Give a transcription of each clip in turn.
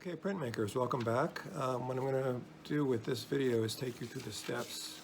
Okay, printmakers, welcome back. What I'm going to do with this video is take you through the steps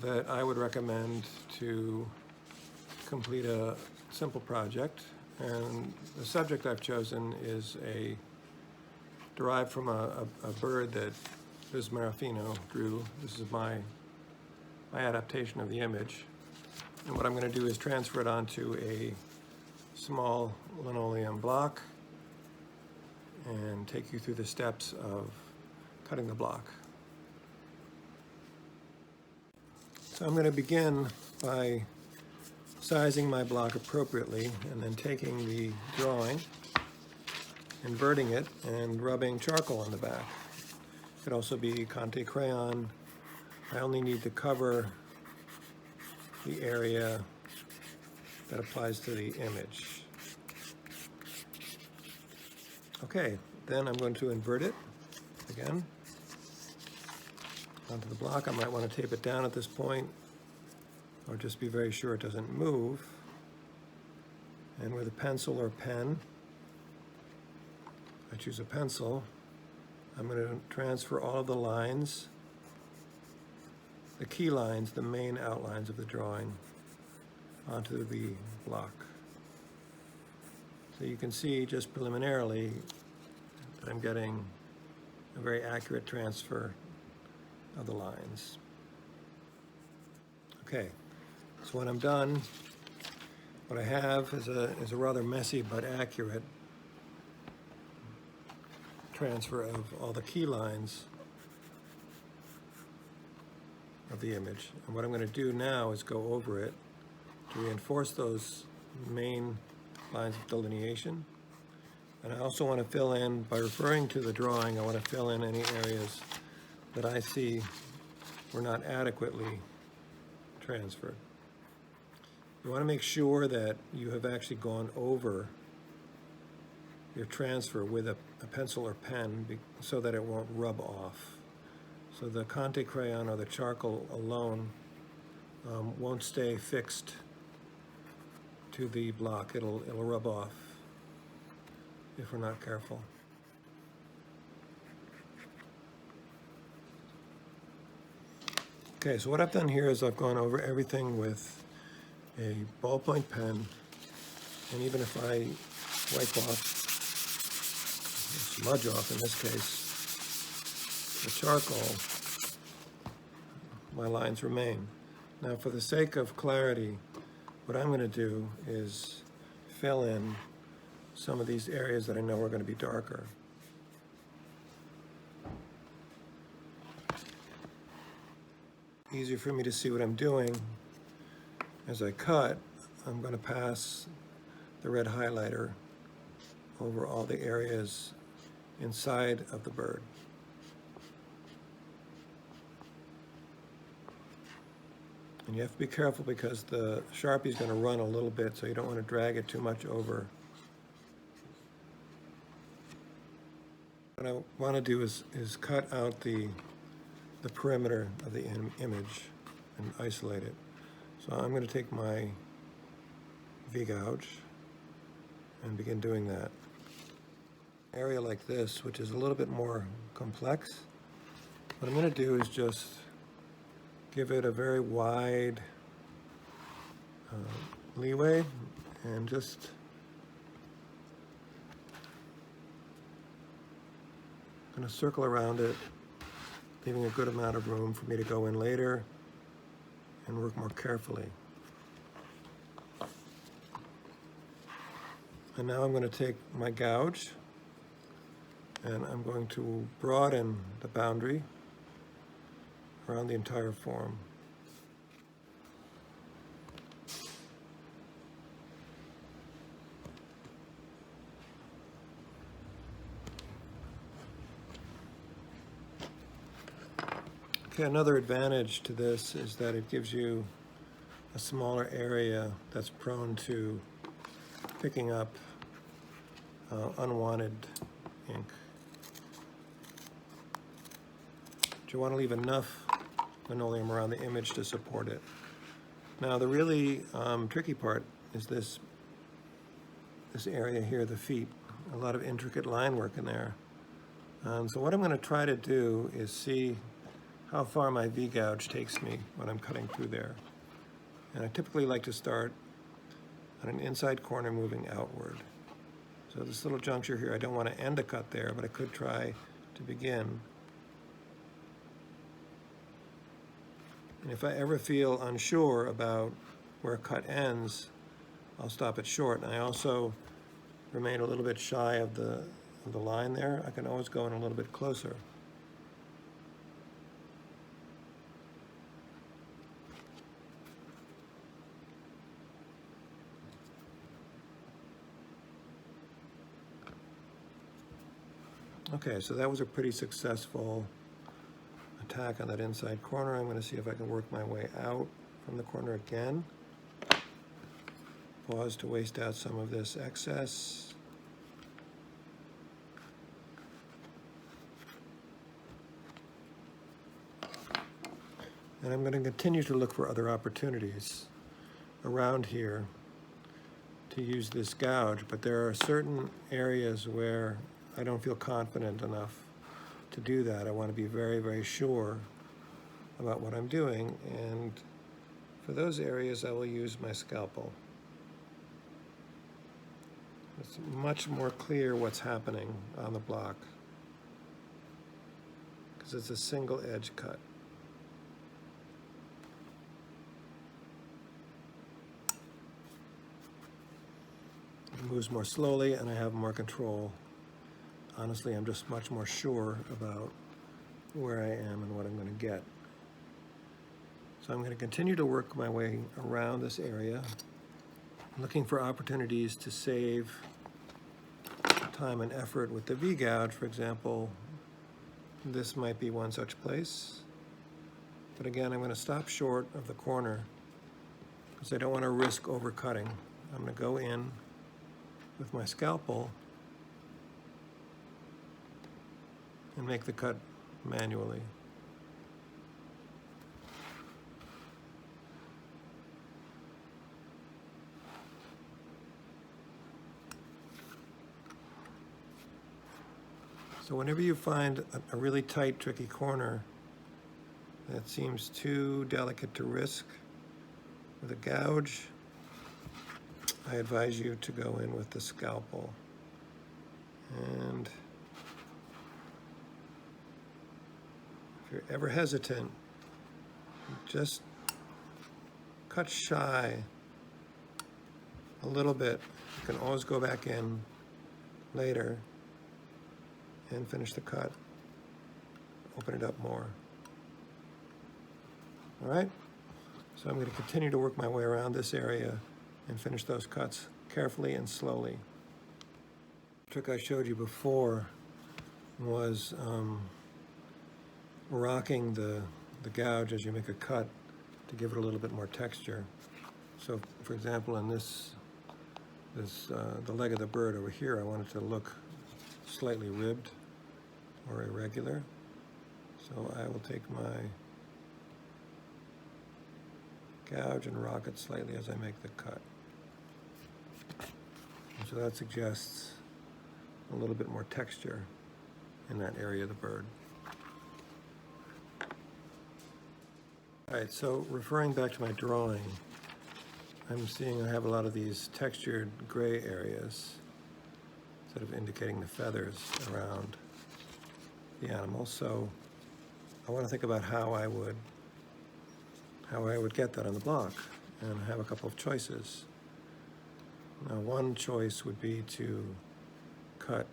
that I would recommend to complete a simple project. And the subject I've chosen is derived from a bird that Liz Marafino drew. This is my adaptation of the image. And what I'm going to do is transfer it onto a small linoleum block and take you through the steps of cutting the block. So I'm going to begin by sizing my block appropriately and then taking the drawing, inverting it, and rubbing charcoal on the back. It could also be Conte crayon. I only need to cover the area that applies to the image. Okay, then I'm going to invert it again onto the block. I might want to tape it down at this point, or just be very sure it doesn't move. And with a pencil or pen, I choose a pencil, I'm going to transfer all of the lines, the key lines, the main outlines of the drawing, onto the block. So you can see just preliminarily that I'm getting a very accurate transfer of the lines. Okay, so when I'm done, what I have is a rather messy but accurate transfer of all the key lines of the image. And what I'm going to do now is go over it to reinforce those main lines of delineation. And I also want to fill in, by referring to the drawing, I want to fill in any areas that I see were not adequately transferred. You want to make sure that you have actually gone over your transfer with a pencil or pen so that it won't rub off. So the Conte crayon or the charcoal alone won't stay fixed to the block. It'll rub off if we're not careful. Okay, so what I've done here is I've gone over everything with a ballpoint pen, and even if I wipe off, smudge off in this case, the charcoal, my lines remain. Now, for the sake of clarity, what I'm going to do is fill in some of these areas that I know are going to be darker. Easier for me to see what I'm doing. As I cut, I'm going to pass the red highlighter over all the areas inside of the bird. And you have to be careful because the Sharpie is going to run a little bit, so you don't want to drag it too much over. What I want to do is cut out the perimeter of the image and isolate it. So I'm going to take my V-gouge and begin doing that. An area like this, which is a little bit more complex, what I'm going to do is just give it a very wide leeway and just going to circle around it, leaving a good amount of room for me to go in later and work more carefully. And now I'm going to take my gouge and I'm going to broaden the boundary around the entire form. Okay, another advantage to this is that it gives you a smaller area that's prone to picking up unwanted ink. But you want to leave enough linoleum around the image to support it. Now the really tricky part is this area here, the feet. A lot of intricate line work in there. So what I'm going to try to do is see how far my V-gouge takes me when I'm cutting through there. And I typically like to start on an inside corner moving outward. So this little juncture here, I don't want to end a cut there, but I could try to begin. And if I ever feel unsure about where a cut ends, I'll stop it short. And I also remain a little bit shy of the line there. I can always go in a little bit closer. Okay, so that was a pretty successful attack on that inside corner. I'm going to see if I can work my way out from the corner again. Pause to waste out some of this excess. And I'm going to continue to look for other opportunities around here to use this gouge, but there are certain areas where I don't feel confident enough to do that. I want to be very, very sure about what I'm doing, and for those areas I will use my scalpel. It's much more clear what's happening on the block because it's a single edge cut. It moves more slowly and I have more control. Honestly, I'm just much more sure about where I am and what I'm going to get. So I'm going to continue to work my way around this area, looking for opportunities to save time and effort with the V-gouge. For example, this might be one such place. But again, I'm going to stop short of the corner because I don't want to risk overcutting. I'm going to go in with my scalpel and make the cut manually. So whenever you find a really tight, tricky corner that seems too delicate to risk with a gouge, I advise you to go in with the scalpel. And if you're ever hesitant, just cut shy a little bit. You can always go back in later and finish the cut. Open it up more. All right? So I'm going to continue to work my way around this area and finish those cuts carefully and slowly. The trick I showed you before was rocking the gouge as you make a cut to give it a little bit more texture. So, for example, in the leg of the bird over here, I want it to look slightly ribbed or irregular. So I will take my gouge and rock it slightly as I make the cut. And so that suggests a little bit more texture in that area of the bird. All right, so referring back to my drawing, I'm seeing I have a lot of these textured gray areas, sort of indicating the feathers around the animal. So I want to think about how I would get that on the block, and I have a couple of choices. Now, one choice would be to cut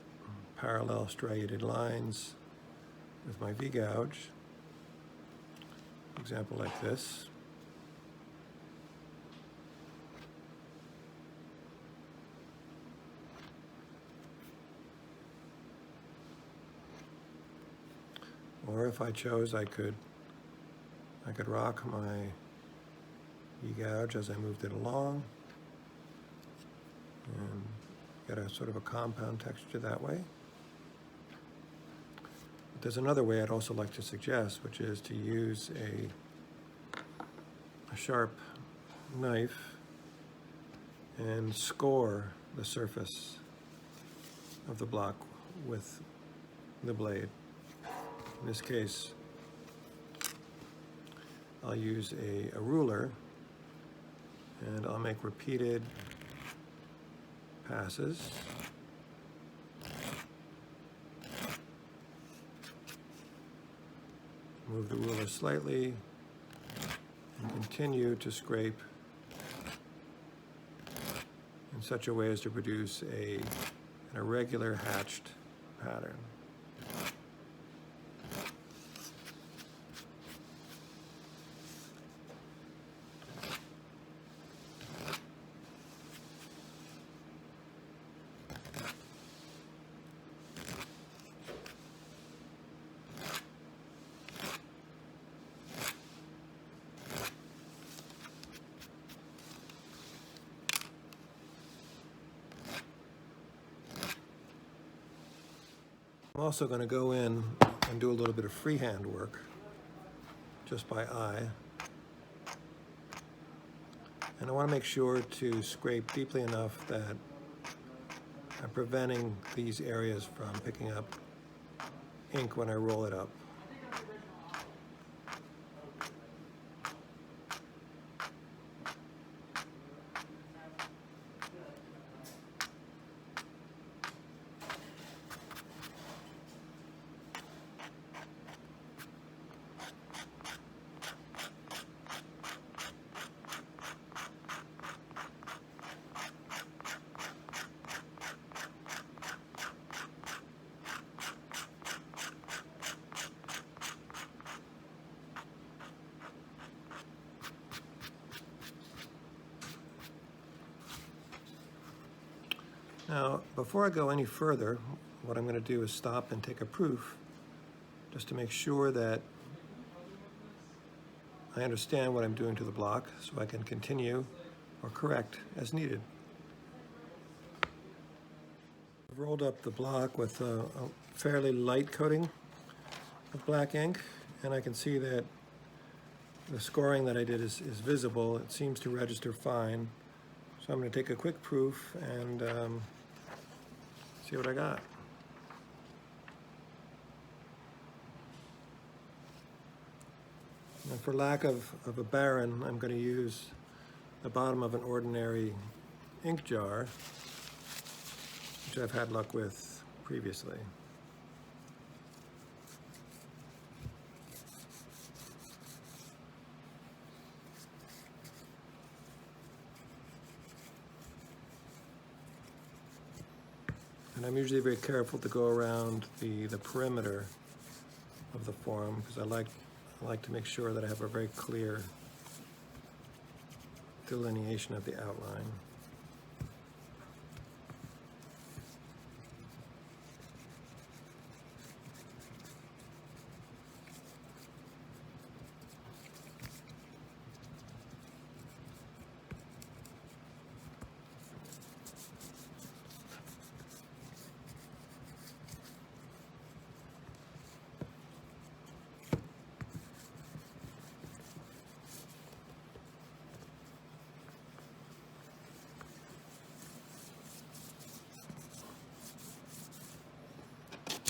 parallel striated lines with my V-gouge, for example, like this. Or if I chose, I could rock my V-gouge as I moved it along and get a sort of a compound texture that way. But there's another way I'd also like to suggest, which is to use a sharp knife and score the surface of the block with the blade. In this case, I'll use a ruler, and I'll make repeated passes. Move the ruler slightly and continue to scrape in such a way as to produce an irregular hatched pattern. I'm also going to go in and do a little bit of freehand work, just by eye. And I want to make sure to scrape deeply enough that I'm preventing these areas from picking up ink when I roll it up. Now, before I go any further, what I'm going to do is stop and take a proof, just to make sure that I understand what I'm doing to the block, so I can continue or correct as needed. I've rolled up the block with a fairly light coating of black ink, and I can see that the scoring that I did is visible. It seems to register fine. So I'm going to take a quick proof and see what I got. And for lack of a baron, I'm going to use the bottom of an ordinary ink jar, which I've had luck with previously. And I'm usually very careful to go around the perimeter of the form, because I like to make sure that I have a very clear delineation of the outline.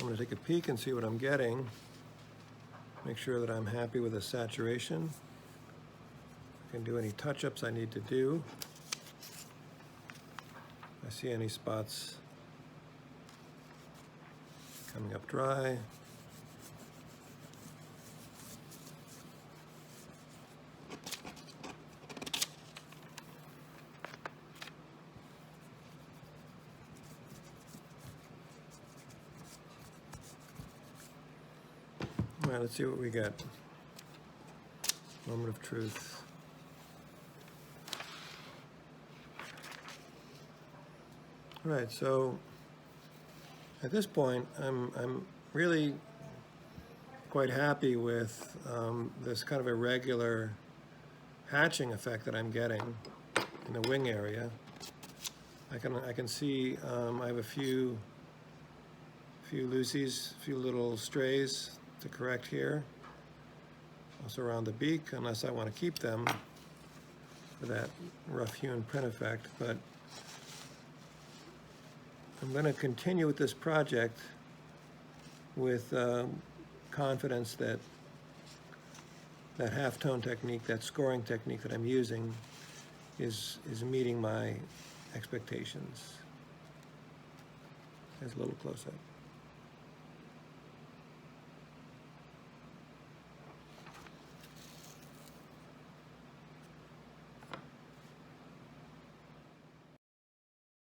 I'm going to take a peek and see what I'm getting. Make sure that I'm happy with the saturation. I can do any touch-ups I need to do. If I see any spots coming up dry. All right, let's see what we got. Moment of truth. All right, so at this point, I'm really quite happy with this kind of irregular hatching effect that I'm getting in the wing area. I can see I have a few loosies, a few little strays to correct here. Also around the beak, unless I want to keep them for that rough hewn print effect. But I'm going to continue with this project with confidence that that halftone technique, that scoring technique that I'm using is meeting my expectations. There's a little close-up.